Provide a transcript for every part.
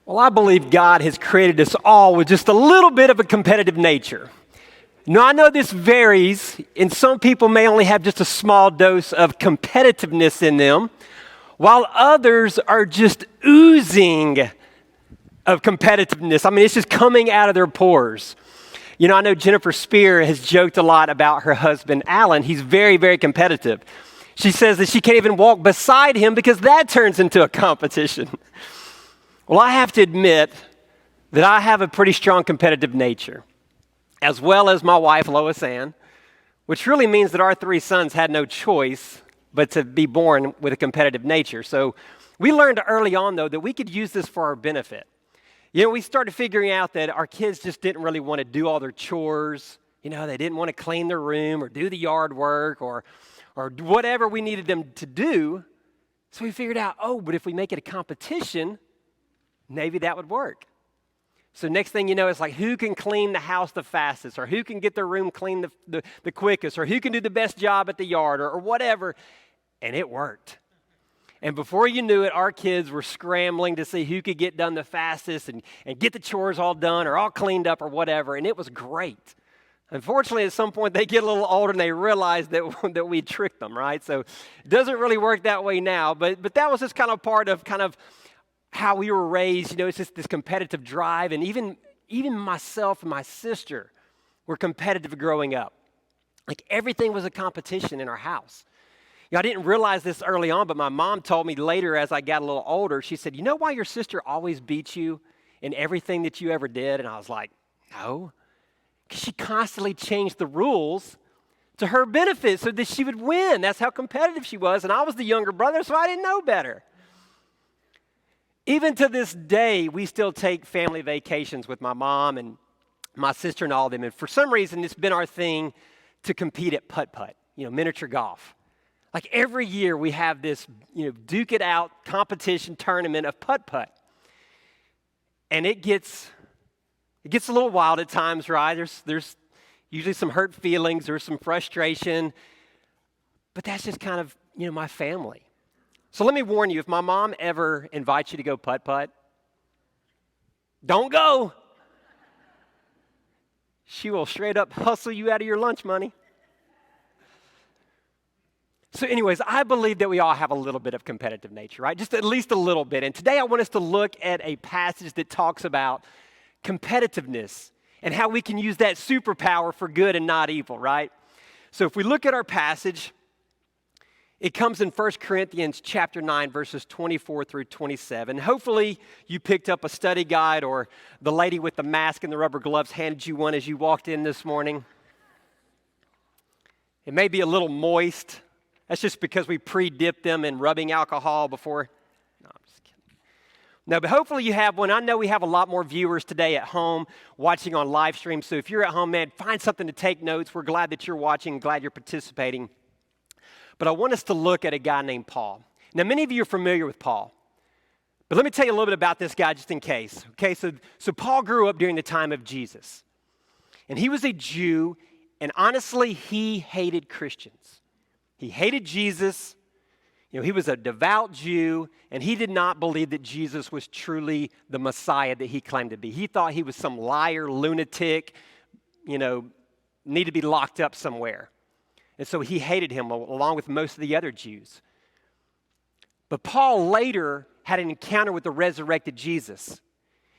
Well, I believe God has created us all with just a little bit of a competitive nature. Now, I know this varies, and some people may only have just a small dose of competitiveness in them, while others are just oozing of competitiveness. I mean, it's just coming out of their pores. You know, I know Jennifer Spear has joked a lot about her husband, Alan. He's very, very competitive. She says that she can't even walk beside him because that turns into a competition. Well, I have to admit that I have a pretty strong competitive nature, as well as my wife, Lois Ann, which really means that our three sons had no choice but to be born with a competitive nature. So we learned early on, though, that we could use this for our benefit. You know, we started figuring out that our kids just didn't really want to do all their chores. You know, they didn't want to clean their room or do the yard work or whatever we needed them to do. So we figured out, but if we make it a competition, maybe that would work. So next thing you know, it's like who can clean the house the fastest, or who can get their room clean the quickest, or who can do the best job at the yard, or whatever. And it worked. And before you knew it, our kids were scrambling to see who could get done the fastest and get the chores all done or all cleaned up or whatever. And it was great. Unfortunately, at some point, they get a little older and they realize that we tricked them, right? So it doesn't really work that way now. But that was just kind of part of how we were raised. You know, it's just this competitive drive. And even myself and my sister were competitive growing up. Like everything was a competition in our house. You know, I didn't realize this early on, but my mom told me later as I got a little older, she said, "You know why your sister always beat you in everything that you ever did?" And I was like, "No." Because she constantly changed the rules to her benefit so that she would win. That's how competitive she was. And I was the younger brother, so I didn't know better. Even to this day, we still take family vacations with my mom and my sister and all of them. And for some reason, it's been our thing to compete at putt-putt, miniature golf. Like every year we have this, duke it out competition tournament of putt-putt. And it gets a little wild at times, right? There's usually some hurt feelings, there's some frustration. But that's just kind of, my family. So let me warn you, if my mom ever invites you to go putt-putt, don't go. She will straight up hustle you out of your lunch money. So anyways, I believe that we all have a little bit of competitive nature, right? Just at least a little bit. And today I want us to look at a passage that talks about competitiveness and how we can use that superpower for good and not evil, right? So if we look at our passage, it comes in 1 Corinthians chapter 9, verses 24 through 27. Hopefully you picked up a study guide, or the lady with the mask and the rubber gloves handed you one as you walked in this morning. It may be a little moist. That's just because we pre-dipped them in rubbing alcohol before. No, I'm just kidding. No, but hopefully you have one. I know we have a lot more viewers today at home watching on live stream. So if you're at home, man, find something to take notes. We're glad that you're watching, glad you're participating. But I want us to look at a guy named Paul. Now, many of you are familiar with Paul. But let me tell you a little bit about this guy just in case. Okay, so Paul grew up during the time of Jesus. And he was a Jew, and honestly, he hated Christians. He hated Jesus. He was a devout Jew, and he did not believe that Jesus was truly the Messiah that he claimed to be. He thought he was some liar, lunatic, need to be locked up somewhere. And so he hated him along with most of the other Jews. But Paul later had an encounter with the resurrected Jesus.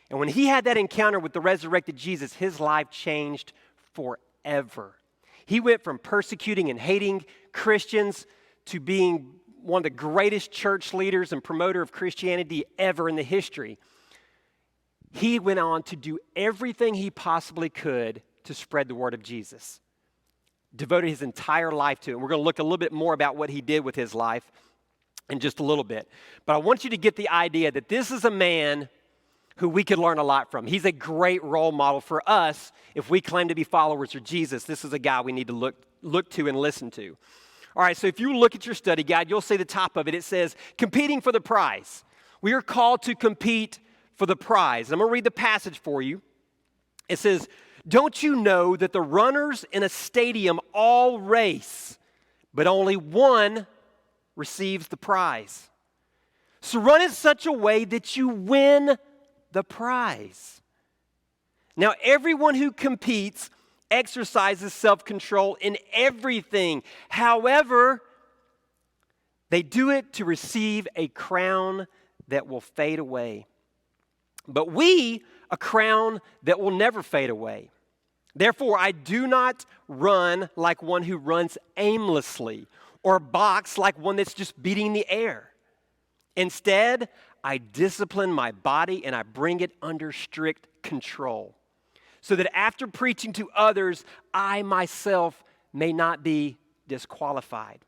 And when he had that encounter with the resurrected Jesus, his life changed forever. He went from persecuting and hating Christians to being one of the greatest church leaders and promoter of Christianity ever in the history. He went on to do everything he possibly could to spread the word of Jesus. Devoted his entire life to it. And we're going to look a little bit more about what he did with his life in just a little bit. But I want you to get the idea that this is a man who we could learn a lot from. He's a great role model for us if we claim to be followers of Jesus. This is a guy we need to look to and listen to. All right, so if you look at your study guide, you'll see the top of it. It says, competing for the prize. We are called to compete for the prize. I'm going to read the passage for you. It says, "Don't you know that the runners in a stadium all race, but only one receives the prize? So run in such a way that you win the prize. Now, everyone who competes exercises self-control in everything. However, they do it to receive a crown that will fade away. But we, a crown that will never fade away. Therefore, I do not run like one who runs aimlessly or box like one that's just beating the air. Instead, I discipline my body and I bring it under strict control, so that after preaching to others, I myself may not be disqualified.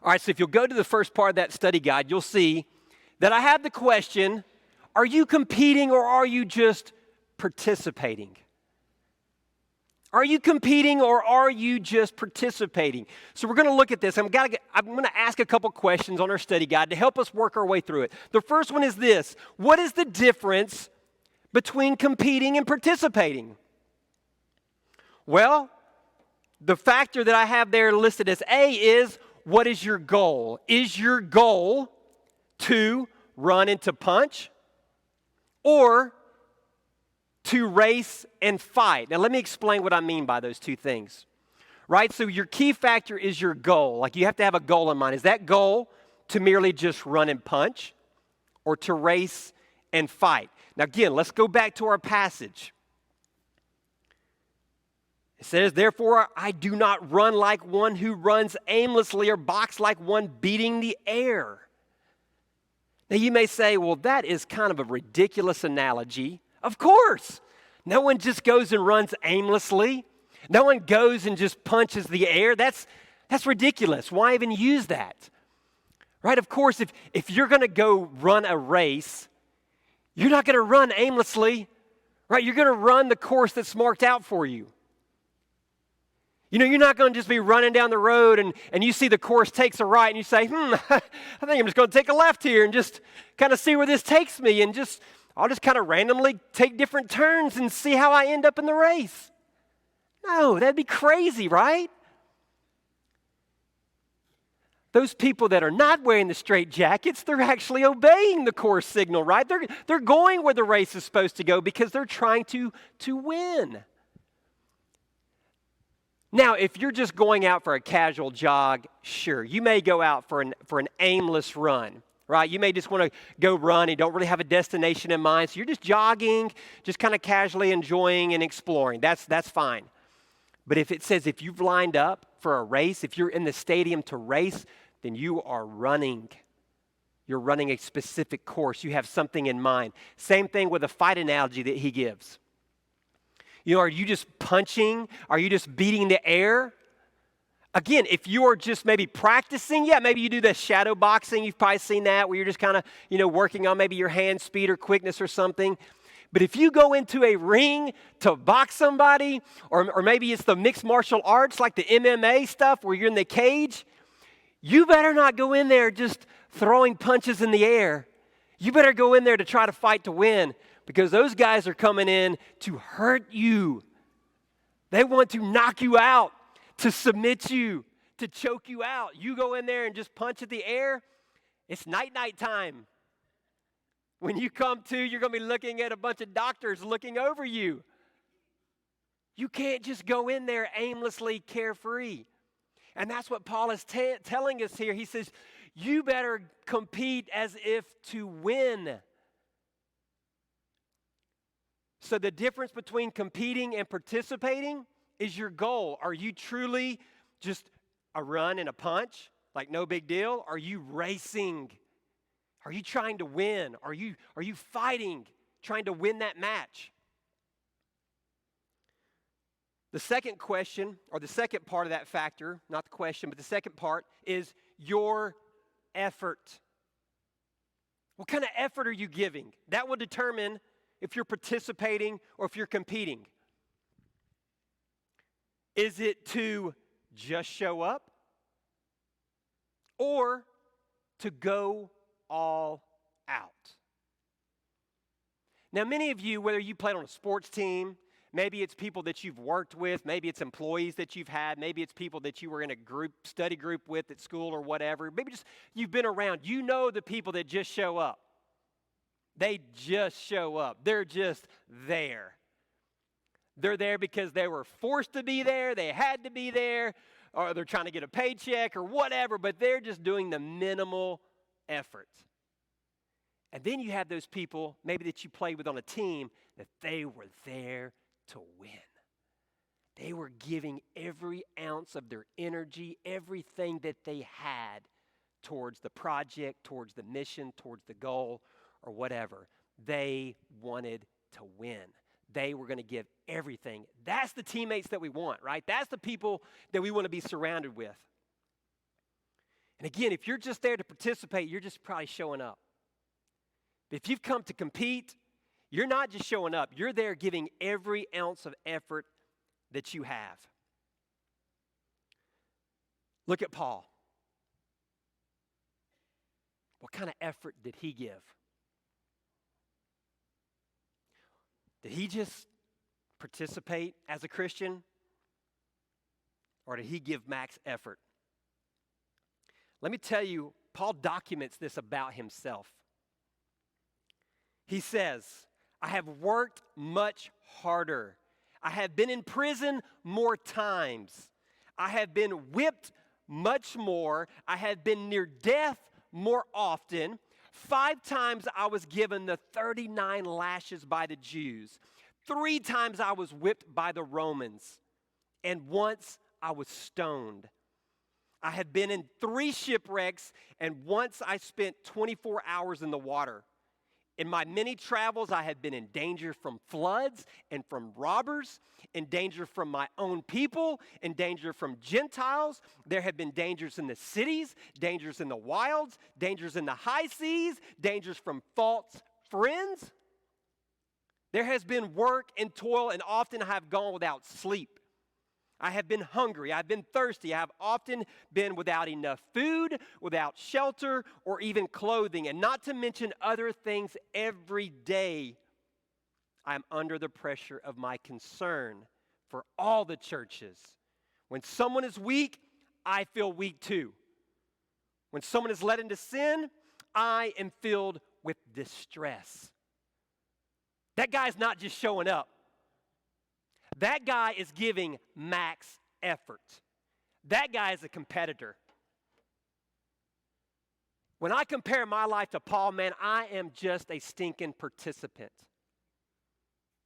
All right, so if you'll go to the first part of that study guide, you'll see that I have the question, are you competing or are you just participating? Are you competing or are you just participating? So we're going to look at this. I'm going to ask a couple questions on our study guide to help us work our way through it. The first one is this: what is the difference between competing and participating? Well, the factor that I have there listed as A is, what is your goal? Is your goal to run and to punch, or to race and fight? Now, let me explain what I mean by those two things. Right? So your key factor is your goal. Like, you have to have a goal in mind. Is that goal to merely just run and punch, or to race and fight? Now, again, let's go back to our passage. It says, therefore, I do not run like one who runs aimlessly or box like one beating the air. Now, you may say, well, that is kind of a ridiculous analogy. Of course. No one just goes and runs aimlessly. No one goes and just punches the air. That's ridiculous. Why even use that? Right? Of course, if you're going to go run a race, you're not going to run aimlessly, right? You're going to run the course that's marked out for you. You know, you're not going to just be running down the road and you see the course takes a right and you say, I think I'm just going to take a left here and just kind of see where this takes me, and I'll just kind of randomly take different turns and see how I end up in the race. No, that'd be crazy, right? Those people that are not wearing the straight jackets, they're actually obeying the course signal, right? They're going where the race is supposed to go because they're trying to win. Now, if you're just going out for a casual jog, sure, you may go out for an aimless run, right? You may just want to go run and don't really have a destination in mind, so you're just jogging, just kind of casually enjoying and exploring. That's fine. But if it says if you've lined up for a race, if you're in the stadium to race, then you are running. You're running a specific course. You have something in mind. Same thing with the fight analogy that he gives. You know, are you just punching? Are you just beating the air? Again, if you are just maybe practicing, yeah, maybe you do the shadow boxing. You've probably seen that, where you're just kind of, working on maybe your hand speed or quickness or something. But if you go into a ring to box somebody, or maybe it's the mixed martial arts, like the MMA stuff where you're in the cage, you better not go in there just throwing punches in the air. You better go in there to try to fight to win, because those guys are coming in to hurt you. They want to knock you out, to submit you, to choke you out. You go in there and just punch at the air, it's night time. When you come to, you're going to be looking at a bunch of doctors looking over you. You can't just go in there aimlessly, carefree. And that's what Paul is telling us here. He says, you better compete as if to win. So the difference between competing and participating is your goal. Are you truly just a run and a punch, like no big deal? Are you racing? Are you trying to win? Are you fighting, trying to win that match? The second question, or the second part of that factor, not the question, but the second part is your effort. What kind of effort are you giving? That will determine if you're participating or if you're competing. Is it to just show up, or to go all out? Now, many of you, whether you played on a sports team, maybe it's people that you've worked with, maybe it's employees that you've had, maybe it's people that you were in a study group with at school or whatever, maybe just you've been around. You know the people that just show up. They just show up. They're just there. They're there because they were forced to be there, they had to be there, or they're trying to get a paycheck or whatever, but they're just doing the minimal effort. And then you have those people, maybe that you played with on a team, that they were there to win. They were giving every ounce of their energy, everything that they had towards the project, towards the mission, towards the goal, or whatever. They wanted to win. They were going to give everything. That's the teammates that we want, right? That's the people that we want to be surrounded with. And again, if you're just there to participate, you're just probably showing up. But if you've come to compete, you're not just showing up. You're there giving every ounce of effort that you have. Look at Paul. What kind of effort did he give? Did he just participate as a Christian? Or did he give max effort? Let me tell you, Paul documents this about himself. He says, I have worked much harder. I have been in prison more times. I have been whipped much more. I have been near death more often. 5 times I was given the 39 lashes by the Jews. 3 times I was whipped by the Romans. And once I was stoned. I had been in 3 shipwrecks, and once I spent 24 hours in the water. In my many travels, I had been in danger from floods and from robbers, in danger from my own people, in danger from Gentiles. There have been dangers in the cities, dangers in the wilds, dangers in the high seas, dangers from false friends. There has been work and toil, and often I have gone without sleep. I have been hungry. I've been thirsty. I have often been without enough food, without shelter, or even clothing, and not to mention other things every day. I'm under the pressure of my concern for all the churches. When someone is weak, I feel weak too. When someone is led into sin, I am filled with distress. That guy's not just showing up. That guy is giving max effort. That guy is a competitor. When I compare my life to Paul, man, I am just a stinking participant.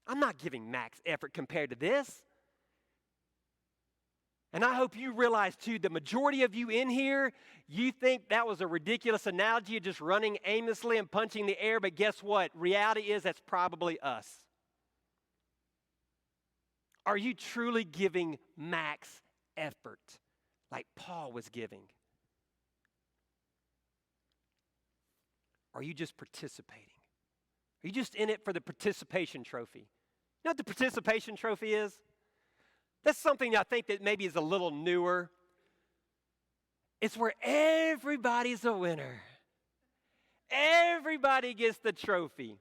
I'm not giving max effort compared to this. And I hope you realize, too, the majority of you in here, you think that was a ridiculous analogy of just running aimlessly and punching the air, but guess what? Reality is that's probably us. Are you truly giving max effort like Paul was giving? Are you just participating? Are you just in it for the participation trophy? You know what the participation trophy is? That's something I think that maybe is a little newer. It's where everybody's a winner. Everybody gets the trophy.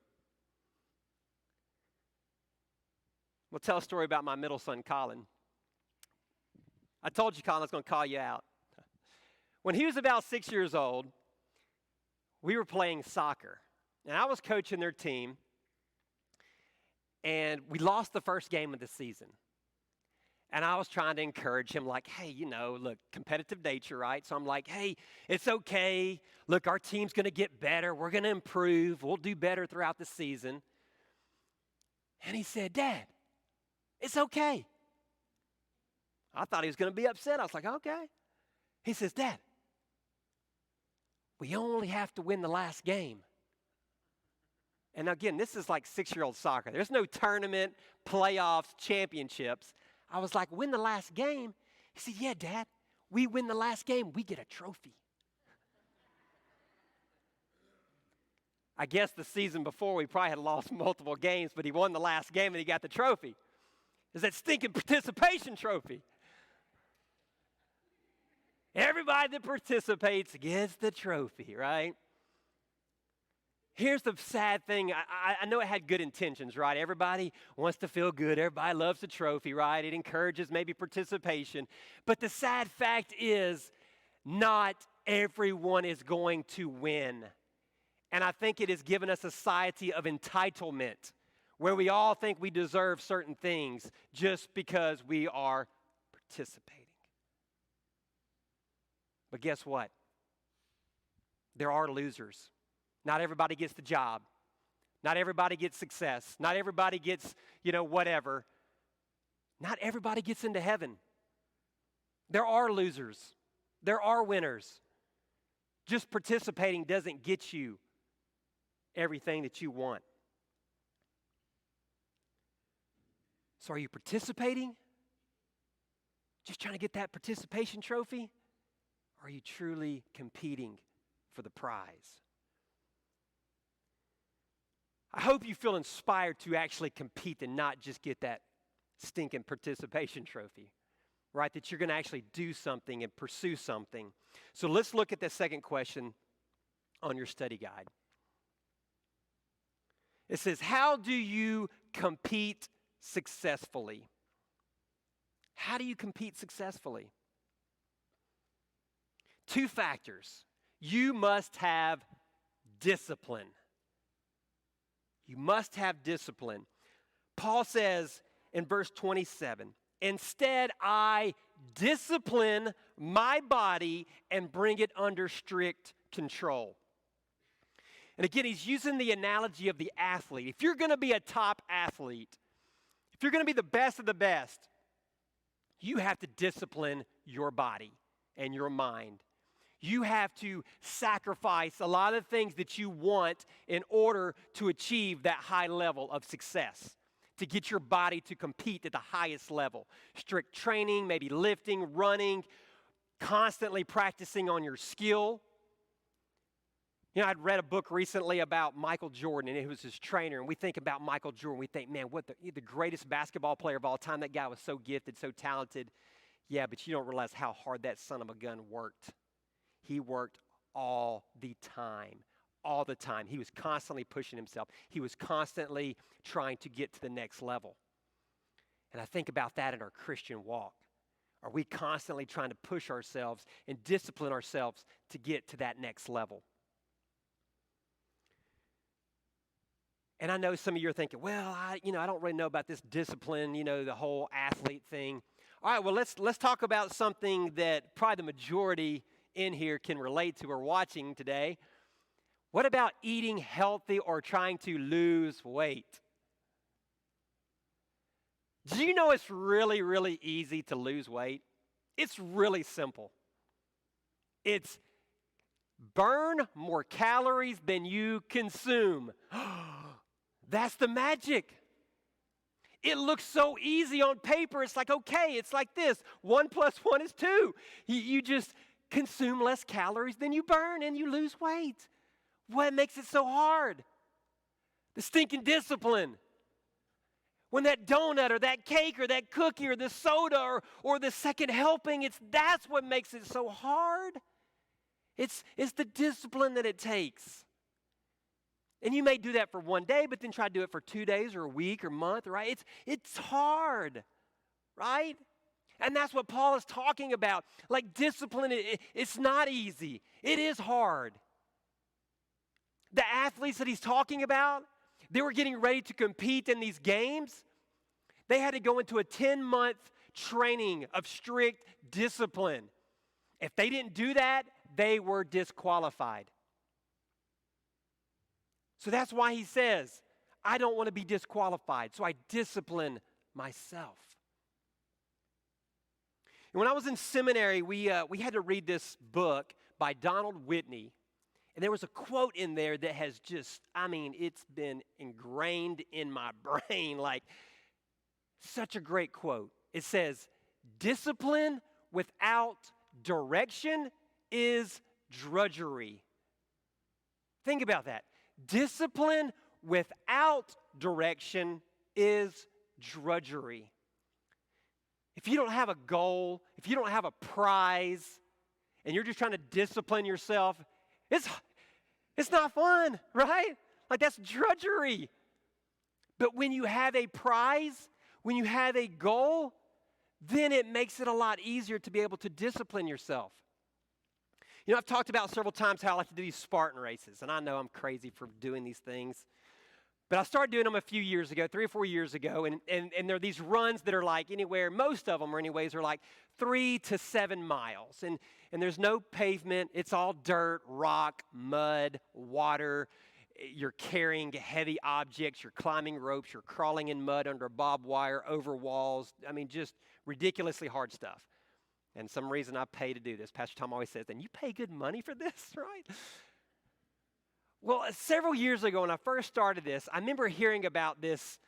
We'll tell a story about my middle son, Colin. I told you, Colin, I was going to call you out. When he was about 6 years old, we were playing soccer. And I was coaching their team. And we lost the first game of the season. And I was trying to encourage him, like, hey, you know, look, competitive nature, right? So I'm like, hey, it's okay. Look, our team's going to get better. We're going to improve. We'll do better throughout the season. And he said, Dad, it's okay. I thought he was going to be upset. I was like, okay. He says, Dad, we only have to win the last game. And again, this is like 6-year-old soccer. There's no tournament, playoffs, championships. I was like, win the last game? He said, yeah, Dad, we win the last game, we get a trophy. I guess the season before we probably had lost multiple games, but he won the last game and he got the trophy. It's that stinking participation trophy. Everybody that participates gets the trophy, right? Here's the sad thing. I know it had good intentions, right? Everybody wants to feel good. Everybody loves the trophy, right? It encourages maybe participation. But the sad fact is, not everyone is going to win. And I think it has given us a society of entitlement where we all think we deserve certain things just because we are participating. But guess what? There are losers. Not everybody gets the job. Not everybody gets success. Not everybody gets, whatever. Not everybody gets into heaven. There are losers. There are winners. Just participating doesn't get you everything that you want. So are you participating? Just trying to get that participation trophy? Or are you truly competing for the prize? I hope you feel inspired to actually compete and not just get that stinking participation trophy, right? That you're going to actually do something and pursue something. So let's look at the second question on your study guide. It says, how do you compete successfully? How do you compete successfully? 2 factors. You must have discipline. You must have discipline. Paul says in verse 27, instead I discipline my body and bring it under strict control. And again, he's using the analogy of the athlete. If you're going to be a top athlete, if you're going to be the best of the best, you have to discipline your body and your mind. You have to sacrifice a lot of things that you want in order to achieve that high level of success, to get your body to compete at the highest level. Strict training, maybe lifting, running, constantly practicing on your skill. I'd read a book recently about Michael Jordan, and it was his trainer. And we think about Michael Jordan, we think, man, what the greatest basketball player of all time. That guy was so gifted, so talented. Yeah, but you don't realize how hard that son of a gun worked. He worked all the time. All the time. He was constantly pushing himself. He was constantly trying to get to the next level. And I think about that in our Christian walk. Are we constantly trying to push ourselves and discipline ourselves to get to that next level? And I know some of you are thinking, well, I don't really know about this discipline, the whole athlete thing. All right, well, let's talk about something that probably the majority in here can relate to or watching today. What about eating healthy or trying to lose weight? Do you know it's really, really easy to lose weight? It's really simple. It's burn more calories than you consume. That's the magic. It looks so easy on paper. It's like, okay, it's like this. 1 + 1 is 2. You just consume less calories than you burn and you lose weight. What makes it so hard? The stinking discipline. When that donut or that cake or that cookie or the soda or the second helping, that's what makes it so hard. It's the discipline that it takes. And you may do that for 1 day, but then try to do it for 2 days or a week or month, right? It's hard, right? And that's what Paul is talking about. Like discipline, it's not easy. It is hard. The athletes that he's talking about, they were getting ready to compete in these games. They had to go into a 10-month training of strict discipline. If they didn't do that, they were disqualified. So that's why he says, I don't want to be disqualified, so I discipline myself. And when I was in seminary, we had to read this book by Donald Whitney. And there was a quote in there that has just, it's been ingrained in my brain, like such a great quote. It says, discipline without direction is drudgery. Think about that. Discipline without direction is drudgery. If you don't have a goal, if you don't have a prize, and you're just trying to discipline yourself, it's not fun, right? Like that's drudgery. But when you have a prize, when you have a goal, then it makes it a lot easier to be able to discipline yourself. I've talked about several times how I like to do these Spartan races, and I know I'm crazy for doing these things. But I started doing them a few years ago, 3 or 4 years ago, and there are these runs that are like anywhere, most of them anyways, are like 3 to 7 miles. And there's no pavement. It's all dirt, rock, mud, water. You're carrying heavy objects. You're climbing ropes. You're crawling in mud under barbed wire, over walls. I mean, just ridiculously hard stuff. And some reason I pay to do this. Pastor Tom always says, and you pay good money for this, right? Well, several years ago when I first started this, I remember hearing about this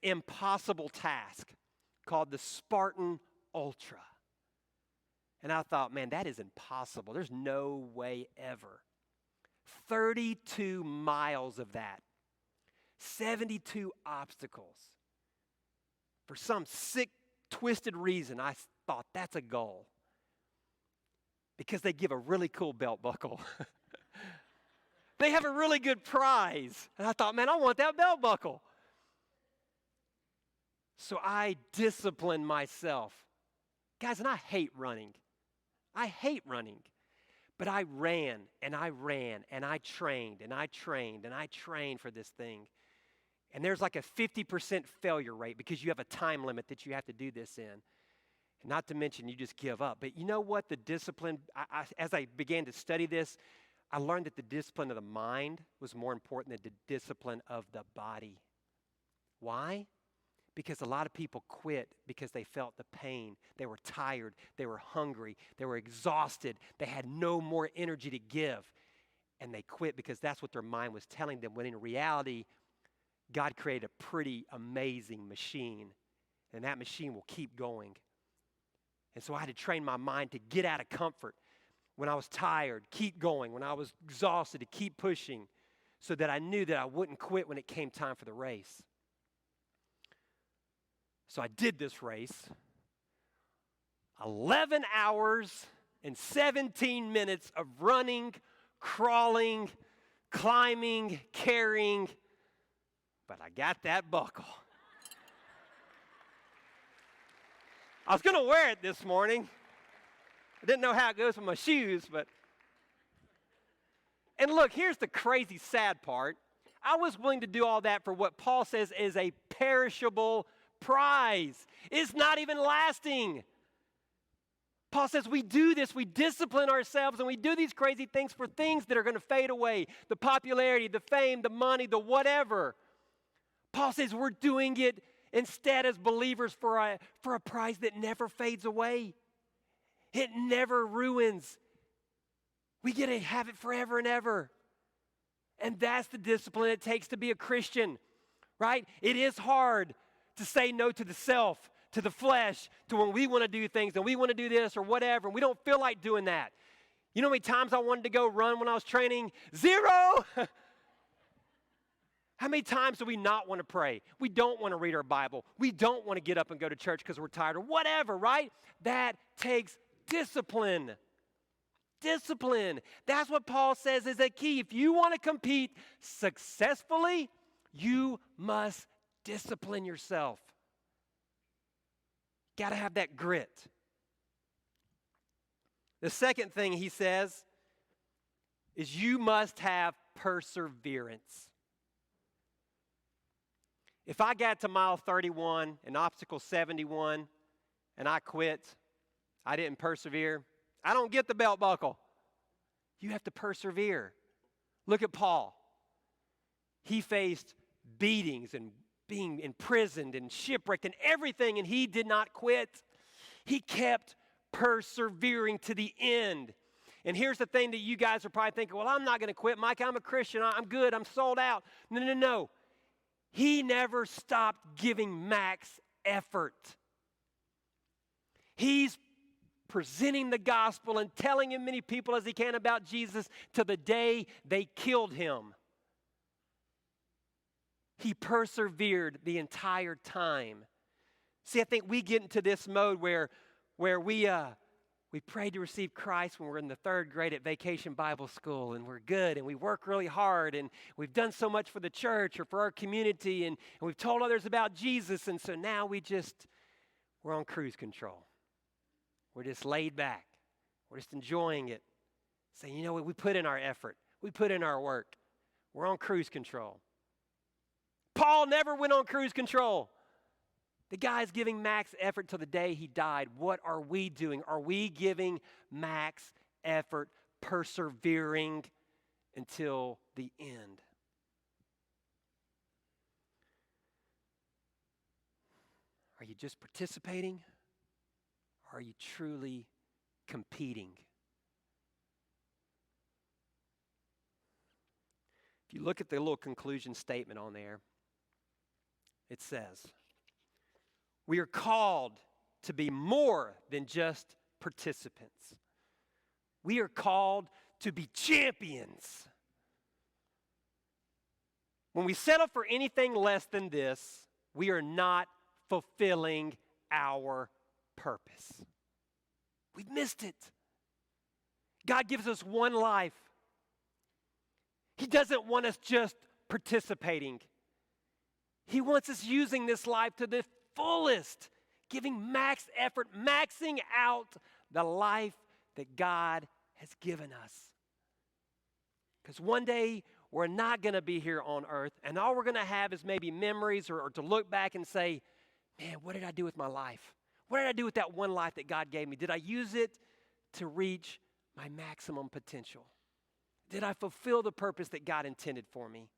impossible task called the Spartan Ultra. And I thought, man, that is impossible. There's no way ever. 32 miles of that. 72 obstacles. For some sick, twisted reason, I thought that's a goal. Because they give a really cool belt buckle. They have a really good prize. And I thought, man, I want that belt buckle. So I disciplined myself. Guys, and I hate running. I hate running. But I ran, and I ran, and I trained, and I trained, and I trained for this thing. And there's like a 50% failure rate because you have a time limit that you have to do this in. And not to mention you just give up. But you know what? The discipline, as I began to study this, I learned that the discipline of the mind was more important than the discipline of the body. Why? Because a lot of people quit because they felt the pain. They were tired. They were hungry. They were exhausted. They had no more energy to give. And they quit because that's what their mind was telling them. When in reality, God created a pretty amazing machine. And that machine will keep going. And so I had to train my mind to get out of comfort. When I was tired, keep going. When I was exhausted, to keep pushing so that I knew that I wouldn't quit when it came time for the race. So I did this race. 11 hours and 17 minutes of running, crawling, climbing, carrying. But I got that buckle. I was going to wear it this morning. I didn't know how it goes with my shoes, but. And look, here's the crazy sad part. I was willing to do all that for what Paul says is a perishable prize. It's not even lasting. Paul says we do this, we discipline ourselves, and we do these crazy things for things that are going to fade away. The popularity, the fame, the money, the whatever. Paul says we're doing it instead as believers for a prize that never fades away. It never ruins. We get to have it forever and ever. And that's the discipline it takes to be a Christian, right? It is hard to say no to the self, to the flesh, to when we want to do things and we want to do this or whatever, and we don't feel like doing that. You know how many times I wanted to go run when I was training? 0! How many times do we not want to pray? We don't want to read our Bible. We don't want to get up and go to church because we're tired or whatever, right? That takes discipline. Discipline. That's what Paul says is a key. If you want to compete successfully, you must discipline yourself. Got to have that grit. The second thing he says is you must have perseverance. If I got to mile 31 and obstacle 71 and I quit, I didn't persevere, I don't get the belt buckle. You have to persevere. Look at Paul. He faced beatings and being imprisoned and shipwrecked and everything, and he did not quit. He kept persevering to the end. And here's the thing that you guys are probably thinking, well, I'm not going to quit, Micah. I'm a Christian. I'm good. I'm sold out. No. He never stopped giving max effort. He's presenting the gospel and telling as many people as he can about Jesus to the day they killed him. He persevered the entire time. See, I think we get into this mode where we prayed to receive Christ when we're in the 3rd grade at Vacation Bible School, and we're good, and we work really hard, and we've done so much for the church or for our community, and we've told others about Jesus, and so now we're on cruise control. We're just laid back. We're just enjoying it. Saying, you know what, we put in our effort. We put in our work. We're on cruise control. Paul never went on cruise control. The guy's giving max effort till the day he died. What are we doing? Are we giving max effort, persevering until the end? Are you just participating? Or are you truly competing? If you look at the little conclusion statement on there, it says, we are called to be more than just participants. We are called to be champions. When we settle for anything less than this, we are not fulfilling our purpose. We've missed it. God gives us one life. He doesn't want us just participating. He wants us using this life to the fullest, giving max effort, maxing out the life that God has given us. Because one day we're not going to be here on earth, and all we're going to have is maybe memories or to look back and say, man, what did I do with my life? What did I do with that one life that God gave me? Did I use it to reach my maximum potential? Did I fulfill the purpose that God intended for me?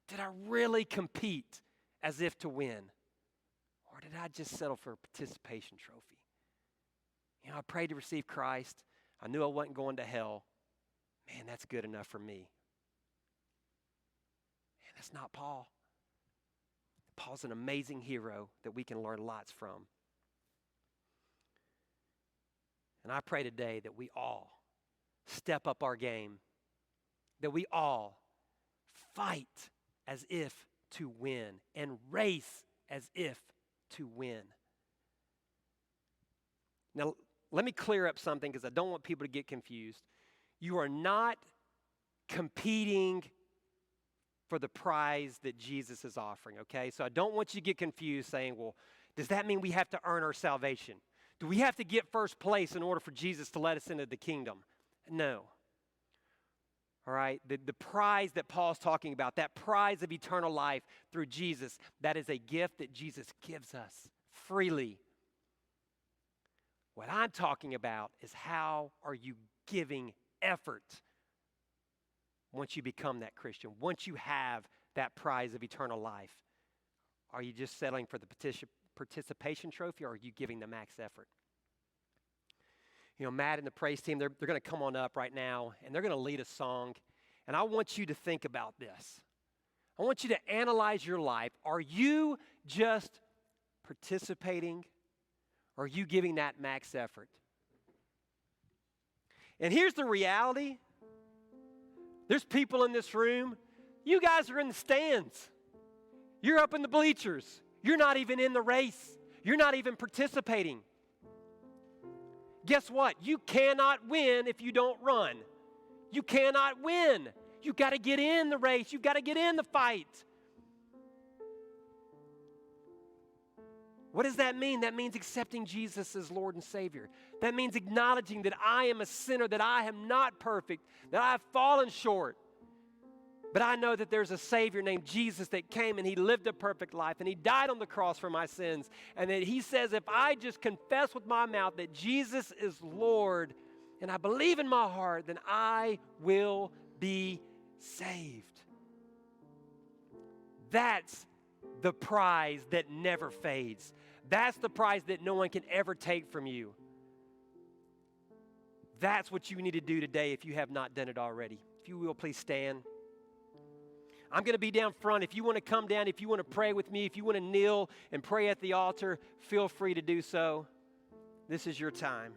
Did I really compete as if to win? Or did I just settle for a participation trophy? You know, I prayed to receive Christ. I knew I wasn't going to hell. Man, that's good enough for me. Man, that's not Paul. Paul's an amazing hero that we can learn lots from. And I pray today that we all step up our game, that we all fight as if to win and race as if to win. Now, let me clear up something because I don't want people to get confused. You are not competing for the prize that Jesus is offering, okay? So I don't want you to get confused saying, well, does that mean we have to earn our salvation? Do we have to get first place in order for Jesus to let us into the kingdom? No. All right? The prize that Paul's talking about, that prize of eternal life through Jesus, that is a gift that Jesus gives us freely. What I'm talking about is how are you giving effort once you become that Christian, once you have that prize of eternal life? Are you just settling for the participation trophy, or are you giving the max effort? You know, Matt and the praise team, they're going to come on up right now, and they're going to lead a song. And I want you to think about this. I want you to analyze your life. Are you just participating, or are you giving that max effort? And here's the reality. There's people in this room. You guys are in the stands. You're up in the bleachers. You're not even in the race. You're not even participating. Guess what? You cannot win if you don't run. You cannot win. You've got to get in the race. You've got to get in the fight. What does that mean? That means accepting Jesus as Lord and Savior. That means acknowledging that I am a sinner, that I am not perfect, that I have fallen short. But I know that there's a Savior named Jesus that came and He lived a perfect life and He died on the cross for my sins. And that He says if I just confess with my mouth that Jesus is Lord and I believe in my heart, then I will be saved. That's the prize that never fades. That's the prize that no one can ever take from you. That's what you need to do today if you have not done it already. If you will, please stand. I'm going to be down front. If you want to come down, if you want to pray with me, if you want to kneel and pray at the altar, feel free to do so. This is your time.